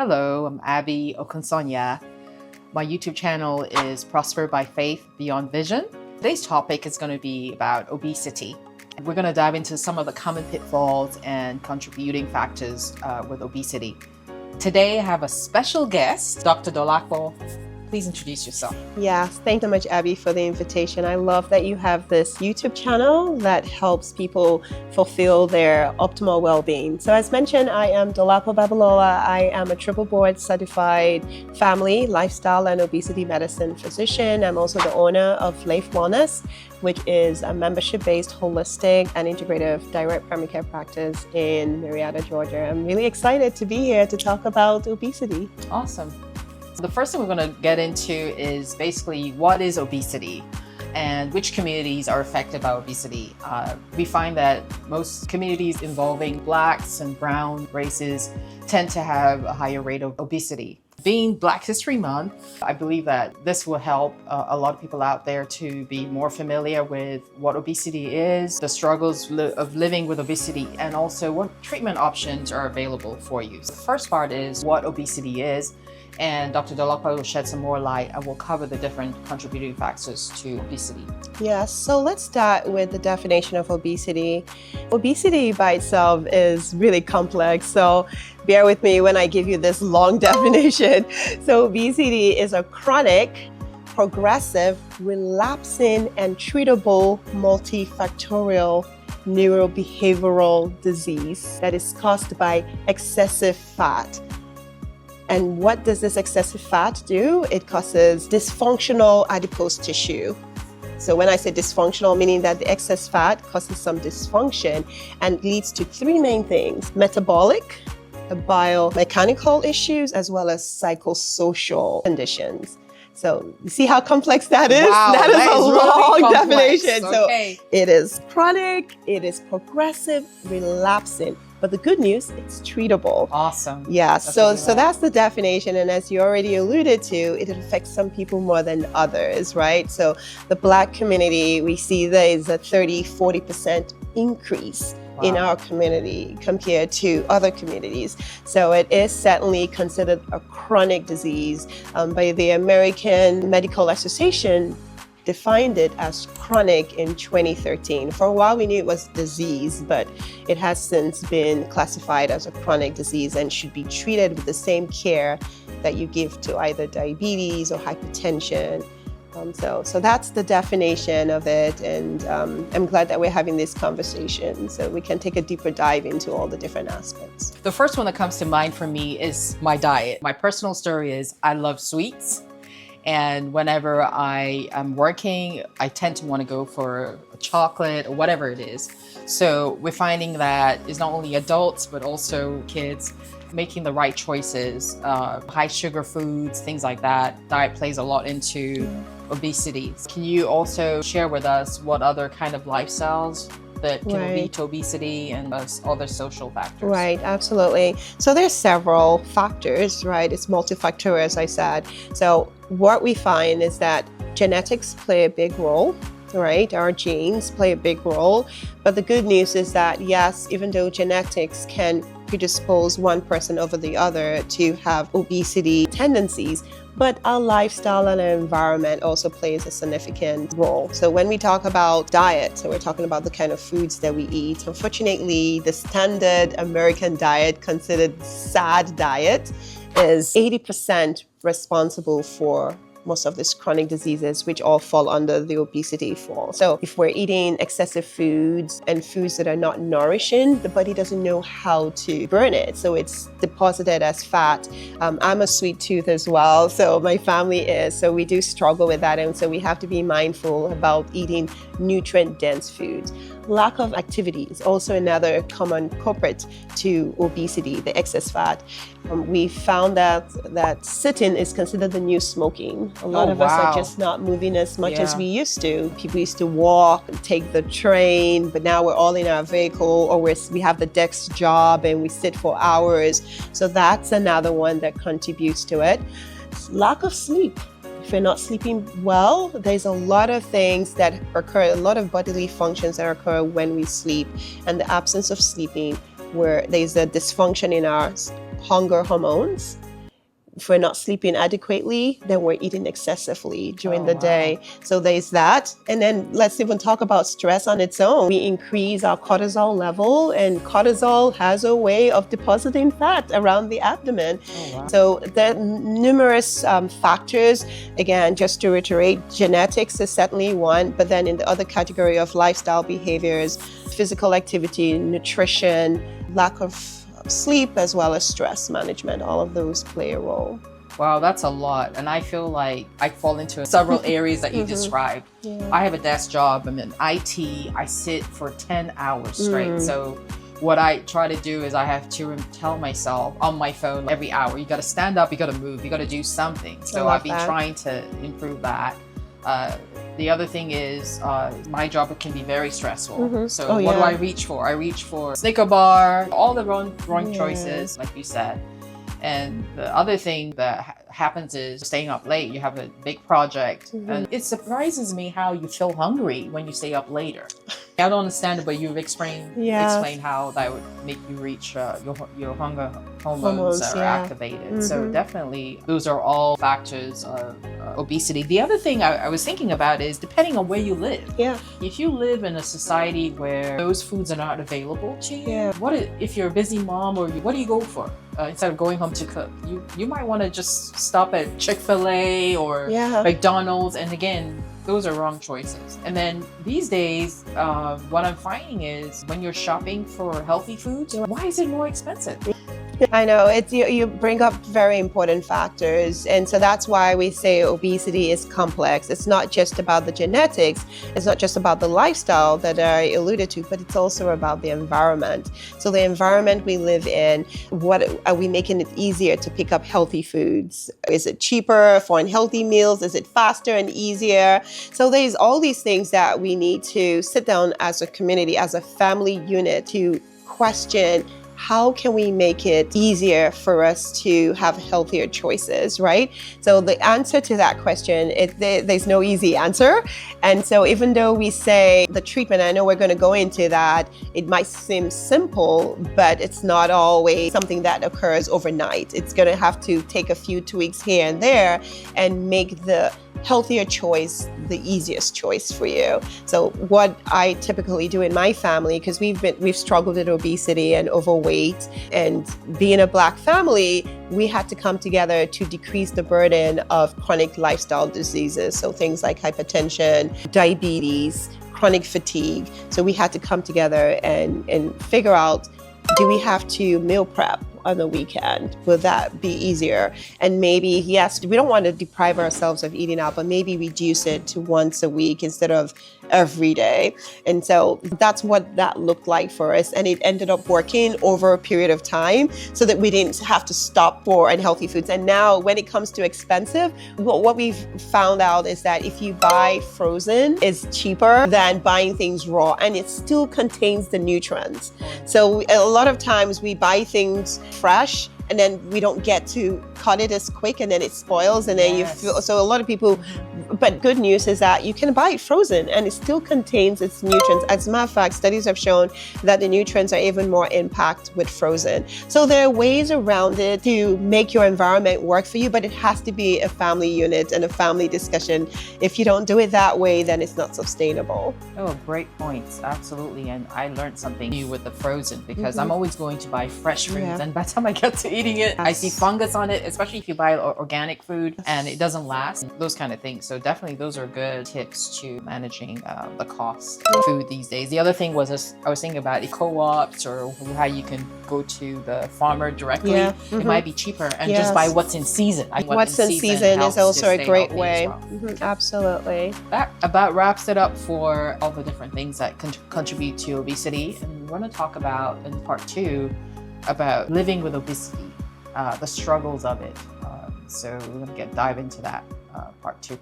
Hello, I'm Abby Okunsonya. My YouTube channel is Prosper by Faith Beyond Vision. Today's topic is going to be about obesity. We're going to dive into some of the common pitfalls and contributing factors with obesity. Today I have a special guest, Dr. Dolapo. Please introduce yourself. Yes, thanks so much, Abby, for the invitation. I love that you have this YouTube channel that helps people fulfill their optimal well-being. So as mentioned, I am Dolapo Babalola. I am a triple board certified family, lifestyle, and obesity medicine physician. I'm also the owner of Life Wellness, which is a membership-based, holistic, and integrative direct primary care practice in Marietta, Georgia. I'm really excited to be here to talk about obesity. Awesome. So the first thing we're going to get into is basically what is obesity and which communities are affected by obesity. We find that most communities involving Blacks and brown races tend to have a higher rate of obesity. Being Black History Month, I believe that this will help a lot of people out there to be more familiar with what obesity is, the struggles of living with obesity, and also what treatment options are available for you. So the first part is what obesity is, and Dr. Dolapo will shed some more light and will cover the different contributing factors to obesity. Yes, so let's start with the definition of obesity. Obesity by itself is really complex, so bear with me when I give you this long definition. So obesity is a chronic, progressive, relapsing, and treatable multifactorial neurobehavioral disease that is caused by excessive fat. And what does this excessive fat do? It causes dysfunctional adipose tissue. So when I say dysfunctional, meaning that the excess fat causes some dysfunction and leads to three main things: metabolic, biomechanical issues, as well as psychosocial conditions. So you see how complex that is? Wow, that is a really long complex. definition. Okay. So it is chronic, it is progressive, relapsing. But the good news, it's treatable. Awesome. Yeah, That's so what we want. that's the definition. And as you already alluded to, it affects some people more than others, right? So the Black community, we see there is a 30-40% increase in our community compared to other communities. So it is certainly considered a chronic disease. By the American Medical Association defined it as chronic in 2013. For a while we knew it was disease, but it has since been classified as a chronic disease and should be treated with the same care that you give to either diabetes or hypertension. So that's the definition of it, and I'm glad that we're having this conversation so we can take a deeper dive into all the different aspects. The first one that comes to mind for me is my diet. My personal story is I love sweets. And whenever I am working, I tend to want to go for a chocolate or whatever it is. So we're finding that it's not only adults, but also kids making the right choices, high sugar foods, things like that. Diet plays a lot into obesity. Can you also share with us what other kind of lifestyles that can lead to obesity and other social factors? Right, absolutely. So there's several factors, right? It's multifactorial, as I said. So what we find is that genetics play a big role, right? Our genes play a big role. But the good news is that, yes, even though genetics can predispose one person over the other to have obesity tendencies, but our lifestyle and our environment also plays a significant role. So when we talk about diet, so we're talking about the kind of foods that we eat. Unfortunately, the standard American diet, considered SAD diet, is 80% responsible for most of these chronic diseases, which all fall under the obesity fall. So if we're eating excessive foods and foods that are not nourishing, the body doesn't know how to burn it. So it's deposited as fat. I'm a sweet tooth as well, so my family is. So we do struggle with that. And so we have to be mindful about eating nutrient-dense foods. Lack of activity is also another common culprit to obesity, the excess fat. We found that sitting is considered the new smoking. A lot of us are just not moving as much as we used to. People used to walk and take the train, but now we're all in our vehicle, or we have the desk job and we sit for hours. So that's another one that contributes to it. Lack of sleep. If you're not sleeping well, there's a lot of things that occur, a lot of bodily functions that occur when we sleep. And the absence of sleeping, where there's a dysfunction in our hunger hormones, If we're not sleeping adequately, then we're eating excessively during Oh, the wow. day. So there's that. And then let's even talk about stress on its own. We increase our cortisol level, and cortisol has a way of depositing fat around the abdomen. Oh, wow. So there are numerous factors. Again, just to reiterate, genetics is certainly one, but then in the other category of lifestyle behaviors, physical activity, nutrition, lack of sleep, as well as stress management, all of those play a role. Wow, that's a lot. And I feel like I fall into several areas that you described. Yeah. I have a desk job. I'm in IT. I sit for 10 hours straight. So what I try to do is I have to tell myself on my phone every hour, you got to stand up, you got to move, you got to do something. So I've been trying to improve that. The other thing is my job can be very stressful. So what do I reach for? I reach for Snicker bar, all the wrong choices, like you said. And the other thing that happens is staying up late. You have a big project, and it surprises me how you feel hungry when you stay up later. I don't understand it, but you've explained how that would make you reach your hunger hormones are activated. So definitely, those are all factors of obesity. The other thing I was thinking about is depending on where you live. Yeah. If you live in a society where those foods are not available to you, if you're a busy mom, or what do you go for? Instead of going home to cook, you might want to just stop at Chick-fil-A or McDonald's, and again, those are wrong choices. And then these days, what I'm finding is when you're shopping for healthy foods, why is it more expensive? I know you bring up very important factors, and so that's why we say obesity is complex. It's not just about the genetics, it's not just about the lifestyle that I alluded to, but it's also about the environment. So the environment we live in, what are we making it easier to pick up healthy foods? Is it cheaper for unhealthy meals? Is it faster and easier? So there's all these things that we need to sit down as a community, as a family unit, to question. How can we make it easier for us to have healthier choices, right? So the answer to that question, there's no easy answer. And so even though we say the treatment, I know we're going to go into that, it might seem simple, but it's not always something that occurs overnight. It's going to have to take a few tweaks here and there and make the healthier choice the easiest choice for you. So what I typically do in my family, because we've struggled with obesity and overweight, and being a Black family, we had to come together to decrease the burden of chronic lifestyle diseases. So things like hypertension, diabetes, chronic fatigue. So we had to come together and figure out, do we have to meal prep on the weekend? Will that be easier? And maybe, yes, we don't want to deprive ourselves of eating out, but maybe reduce it to once a week instead of every day. And so that's what that looked like for us. And it ended up working over a period of time so that we didn't have to stop for unhealthy foods. And now when it comes to expensive, what we've found out is that if you buy frozen, it's cheaper than buying things raw, and it still contains the nutrients. So a lot of times we buy things fresh, and then we don't get to cut it as quick, and then it spoils, and then you feel, so a lot of people, but good news is that you can buy it frozen and it still contains its nutrients. As a matter of fact, studies have shown that the nutrients are even more impact with frozen. So there are ways around it to make your environment work for you, but it has to be a family unit and a family discussion. If you don't do it that way, then it's not sustainable. Oh, great points. Absolutely. And I learned something new with the frozen, because I'm always going to buy fresh foods, and by the time I get to eating it, I see fungus on it, especially if you buy organic food and it doesn't last, those kind of things. So definitely those are good tips to managing the cost of food these days. The other thing was, I was thinking about co-ops, or how you can go to the farmer directly. It might be cheaper and just buy what's in season. What's in season is also a great way. Absolutely. That about wraps it up for all the different things that contribute to obesity. And we're going to talk about in part 2 about living with obesity, the struggles of it. So we're going to dive into that part 2.